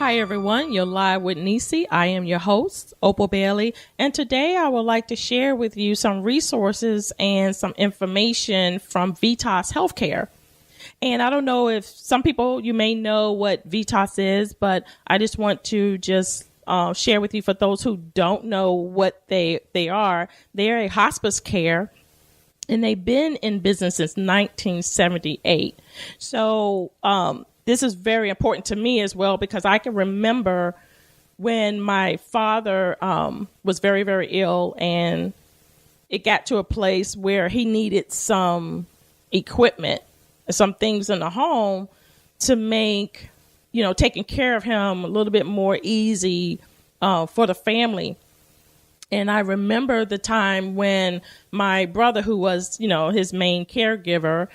Hi, everyone. You're live with Necee. I am your host, Opal Bailey. And today I would like to share with you some resources and some information from Vitas Healthcare. And I don't know if some people, you may know what Vitas is, but I just want to share with you for those who don't know what they are. They're a hospice care, and they've been in business since 1978. So, this is very important to me as well, because I can remember when my father was very, very ill, and it got to a place where he needed some equipment, some things in the home to make, taking care of him a little bit more easy for the family. And I remember the time when my brother, who was, his main caregiver,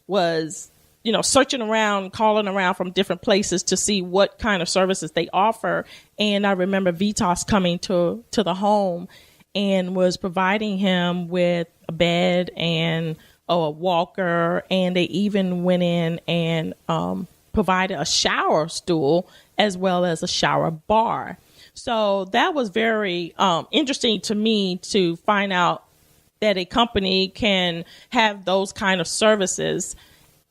was searching around, calling around from different places to see what kind of services they offer. And I remember Vitas coming to the home and was providing him with a bed and a walker. And they even went in and provided a shower stool as well as a shower bar. So that was very interesting to me to find out that a company can have those kind of services,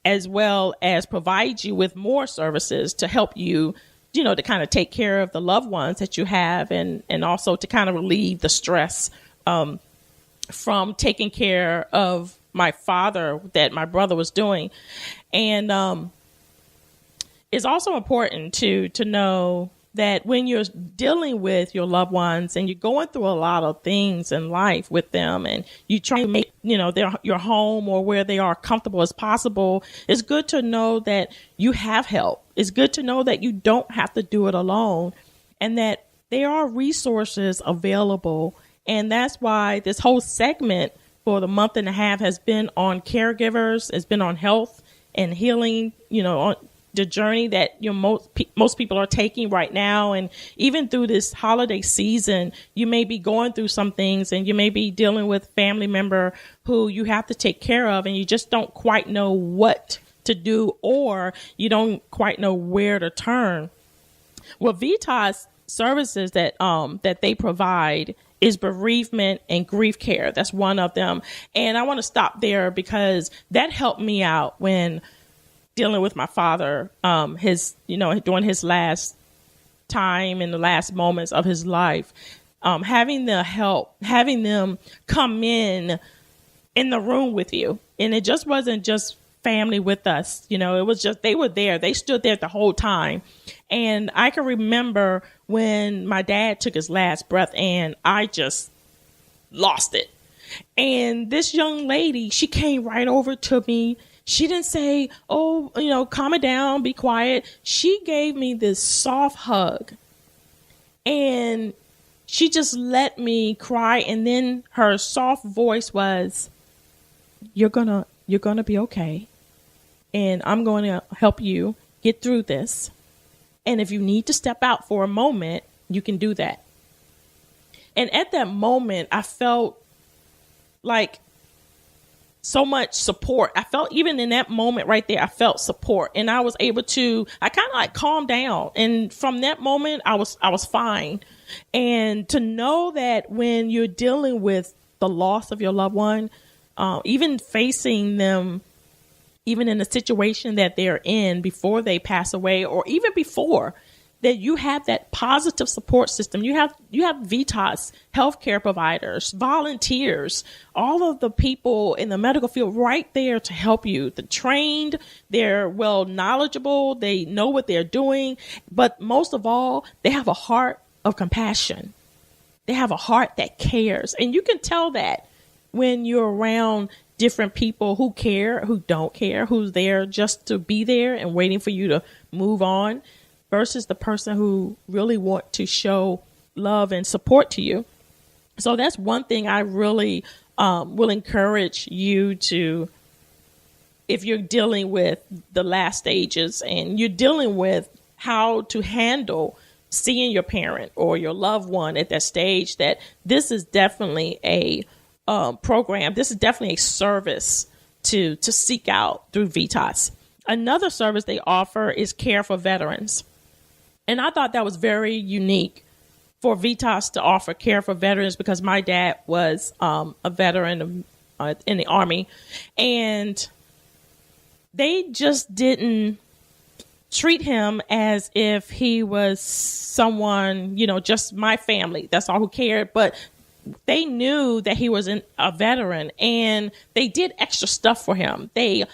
as well as provide you with more services to help you, to kind of take care of the loved ones that you have, and also to kind of relieve the stress from taking care of my father that my brother was doing. And it's also important to know that when you're dealing with your loved ones and you're going through a lot of things in life with them, and you try to make, your home or where they are comfortable as possible, it's good to know that you have help. It's good to know that you don't have to do it alone, and that there are resources available. And that's why this whole segment for the month and a half has been on caregivers. It's been on health and healing, on the journey that most people are taking right now. And even through this holiday season, you may be going through some things, and you may be dealing with a family member who you have to take care of, and you just don't quite know what to do, or you don't quite know where to turn. Well, Vitas services that they provide is bereavement and grief care. That's one of them. And I want to stop there because that helped me out when dealing with my father, during his last time and the last moments of his life, having the help, having them come in the room with you. And it just wasn't just family with us. It was just, they were there. They stood there the whole time. And I can remember when my dad took his last breath, and I just lost it. And this young lady, she came right over to me. She didn't say, calm it down, be quiet. She gave me this soft hug, and she just let me cry. And then her soft voice was, you're gonna be okay. And I'm going to help you get through this. And if you need to step out for a moment, you can do that. And at that moment, I felt like so much support. I felt, even in that moment right there, I felt support, and I was able to, I kind of like calm down. And from that moment, I was fine. And to know that when you're dealing with the loss of your loved one, even facing them, even in the situation that they're in before they pass away, or even before, that you have that positive support system. You have Vitas healthcare providers, volunteers, all of the people in the medical field right there to help you. They're trained, they're well knowledgeable, they know what they're doing, but most of all, they have a heart of compassion. They have a heart that cares. And you can tell that when you're around different people who care, who don't care, who's there just to be there and waiting for you to move on, versus the person who really want to show love and support to you. So that's one thing I really will encourage you to, if you're dealing with the last stages and you're dealing with how to handle seeing your parent or your loved one at that stage, that this is definitely a program. This is definitely a service to seek out through Vitas. Another service they offer is care for veterans. And I thought that was very unique for VITAS to offer care for veterans, because my dad was a veteran in the Army, and they just didn't treat him as if he was someone, just my family. That's all who cared. But they knew that he was a veteran, and they did extra stuff for him. They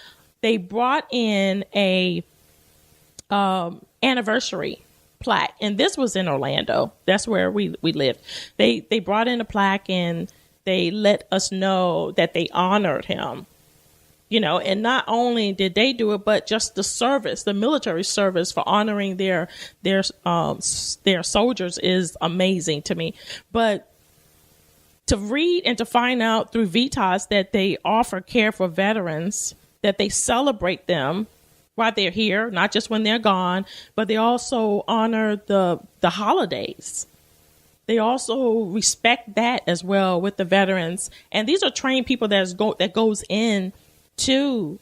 brought in a anniversary plaque, and this was in Orlando. That's where we lived. They brought in a plaque, and they let us know that they honored him. And not only did they do it, but just the service, the military service for honoring their soldiers is amazing to me. But to read and to find out through VITAS that they offer care for veterans, that they celebrate them while they're here, not just when they're gone, but they also honor the holidays. They also respect that as well with the veterans. And these are trained people that goes in to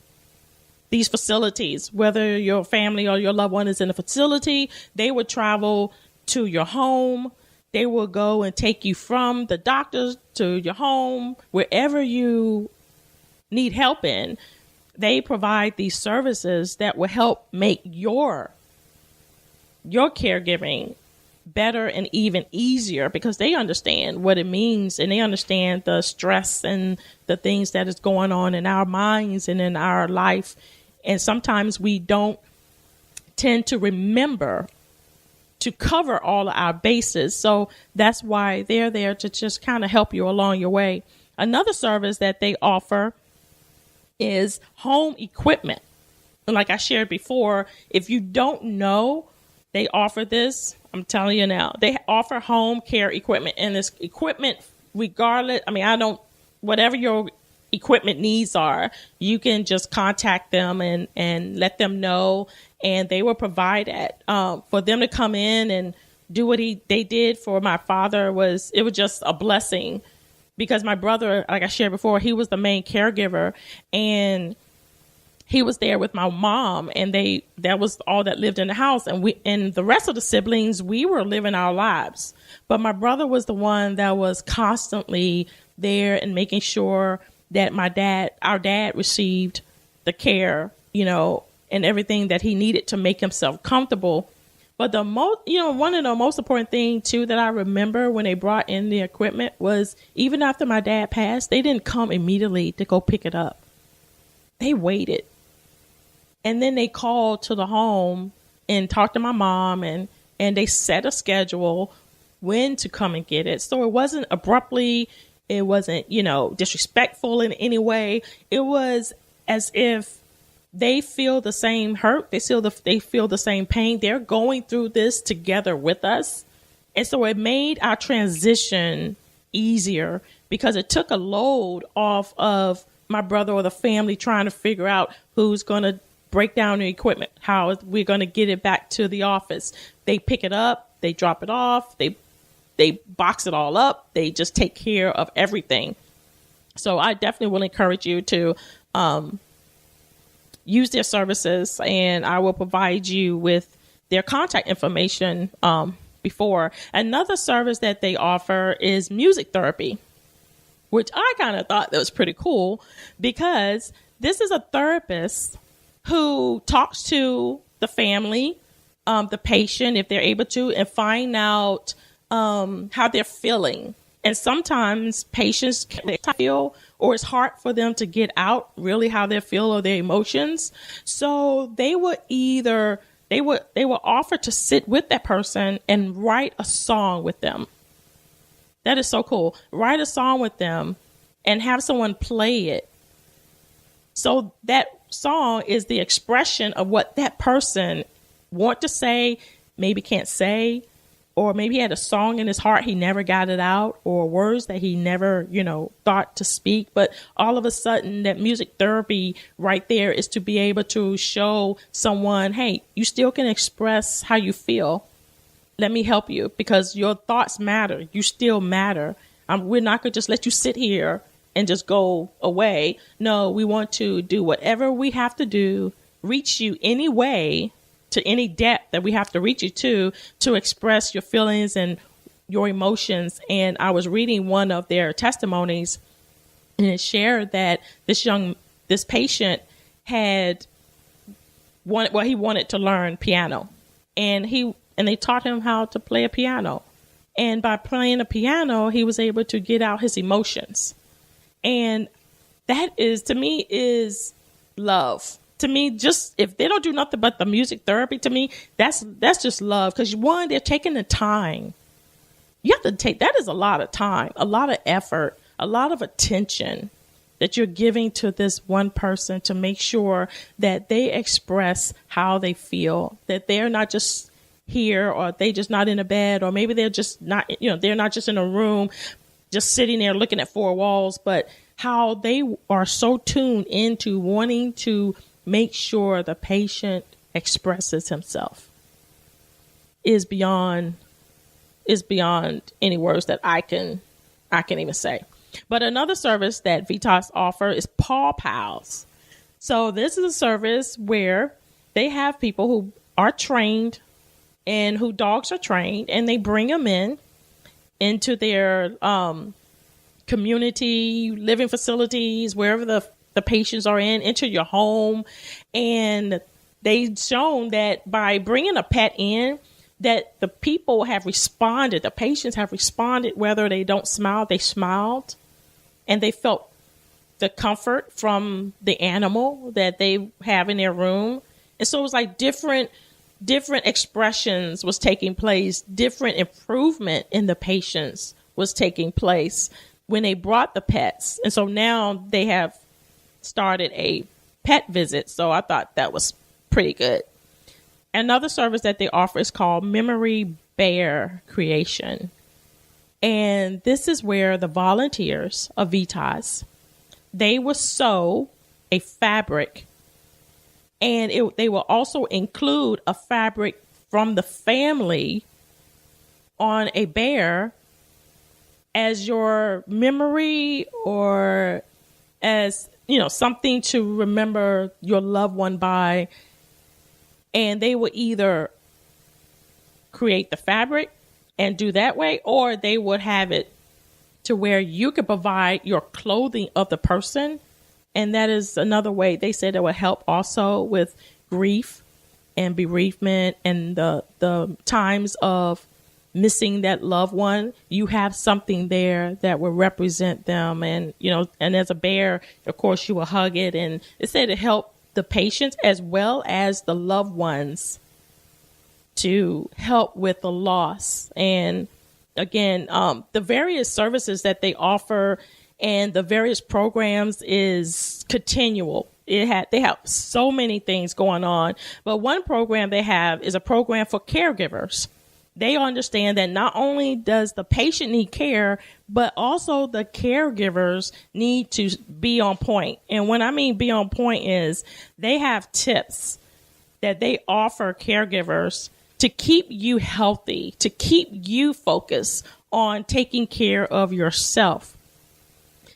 these facilities. Whether your family or your loved one is in a facility, they would travel to your home. They will go and take you from the doctors to your home, wherever you need help in. They provide these services that will help make your caregiving better and even easier, because they understand what it means, and they understand the stress and the things that is going on in our minds and in our life. And sometimes we don't tend to remember to cover all of our bases. So that's why they're there to just kind of help you along your way. Another service that they offer is home equipment. And like I shared before, if you don't know they offer this, I'm telling you now, they offer home care equipment, and this equipment, regardless, whatever your equipment needs are, you can just contact them and let them know, and they will provide that. For them to come in and do what they did for my father it was just a blessing, because my brother, like I shared before, he was the main caregiver, and he was there with my mom, and that was all that lived in the house. And the rest of the siblings, we were living our lives. But my brother was the one that was constantly there and making sure that our dad received the care, and everything that he needed to make himself comfortable. But one of the most important thing too that I remember when they brought in the equipment was, even after my dad passed, they didn't come immediately to go pick it up. They waited. And then they called to the home and talked to my mom, and they set a schedule when to come and get it. So it wasn't abruptly, it wasn't, disrespectful in any way. It was as if they feel the same hurt. They feel the same pain. They're going through this together with us. And so it made our transition easier, because it took a load off of my brother or the family trying to figure out who's going to break down the equipment, how we're going to get it back to the office. They pick it up, they drop it off, they box it all up. They just take care of everything. So I definitely will encourage you to use their services, and I will provide you with their contact information before. Another service that they offer is music therapy, which I kind of thought that was pretty cool, because this is a therapist who talks to the family, the patient, if they're able to, and find out how they're feeling. And sometimes patients can't feel, or it's hard for them to get out really how they feel or their emotions. So they would offer to sit with that person and write a song with them. That is so cool. Write a song with them and have someone play it. So that song is the expression of what that person want to say, maybe can't say, or maybe he had a song in his heart, he never got it out, or words that he never, thought to speak. But all of a sudden, that music therapy right there is to be able to show someone, hey, you still can express how you feel. Let me help you, because your thoughts matter. You still matter. We're not going to just let you sit here and just go away. No, we want to do whatever we have to do, reach you any way to any depth that we have to reach you to express your feelings and your emotions. And I was reading one of their testimonies, and it shared that this patient he wanted to learn piano, and they taught him how to play a piano. And by playing a piano, he was able to get out his emotions. And that to me is love. To me, just if they don't do nothing but the music therapy, to me, that's just love. Because one, they're taking the time. You have to that is a lot of time, a lot of effort, a lot of attention that you're giving to this one person to make sure that they express how they feel, that they're not just here, or they just not in a bed, or maybe they're just not, they're not just in a room, just sitting there looking at four walls, but how they are so tuned into wanting to make sure the patient expresses himself is beyond any words that I can even say. But another service that Vitas offer is Paw Pals. So this is a service where they have people who are trained and who dogs are trained, and they bring them into their community living facilities, wherever the patients are into your home. And they've shown that by bringing a pet in, that the people have responded, the patients have responded, whether they don't smile, they smiled, and they felt the comfort from the animal that they have in their room. And so it was like different expressions was taking place, different improvement in the patients was taking place when they brought the pets. And so now they have started a pet visit. So I thought that was pretty good. Another service that they offer is called Memory Bear Creation. And this is where the volunteers of Vitas, they will sew a fabric, and they will also include a fabric from the family on a bear as your memory, or as, something to remember your loved one by. And they will either create the fabric and do that way, or they would have it to where you could provide your clothing of the person. And that is another way. They said it would help also with grief and bereavement and the times of missing that loved one. You have something there that will represent them. And, and as a bear, of course, you will hug it. And it said to help the patients as well as the loved ones to help with the loss. And again, the various services that they offer and the various programs is continual. They have so many things going on. But one program they have is a program for caregivers. They understand that not only does the patient need care, but also the caregivers need to be on point. And when I mean be on point is they have tips that they offer caregivers to keep you healthy, to keep you focused on taking care of yourself.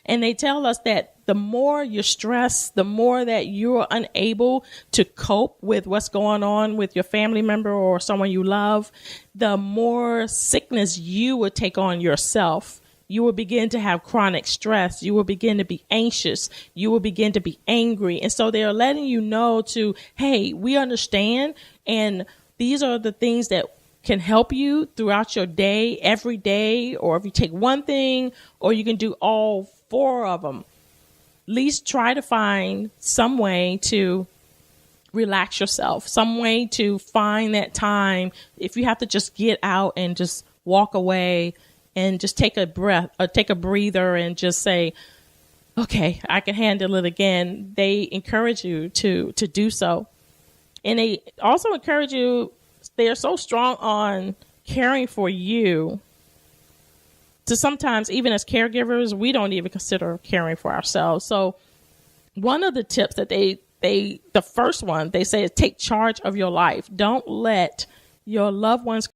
And they tell us that the more you're stressed, the more that you're unable to cope with what's going on with your family member or someone you love, the more sickness you will take on yourself. You will begin to have chronic stress. You will begin to be anxious. You will begin to be angry. And so they're letting you know hey, we understand. And these are the things that can help you throughout your day, every day, or if you take one thing, or you can do all four of them. At least try to find some way to relax yourself, some way to find that time. If you have to just get out and just walk away and just take a breath or take a breather and just say, okay, I can handle it again. They encourage you to do so. And they also encourage you, they are so strong on caring for you. So sometimes, even as caregivers, we don't even consider caring for ourselves. So one of the tips that the first one, they say is take charge of your life. Don't let your loved ones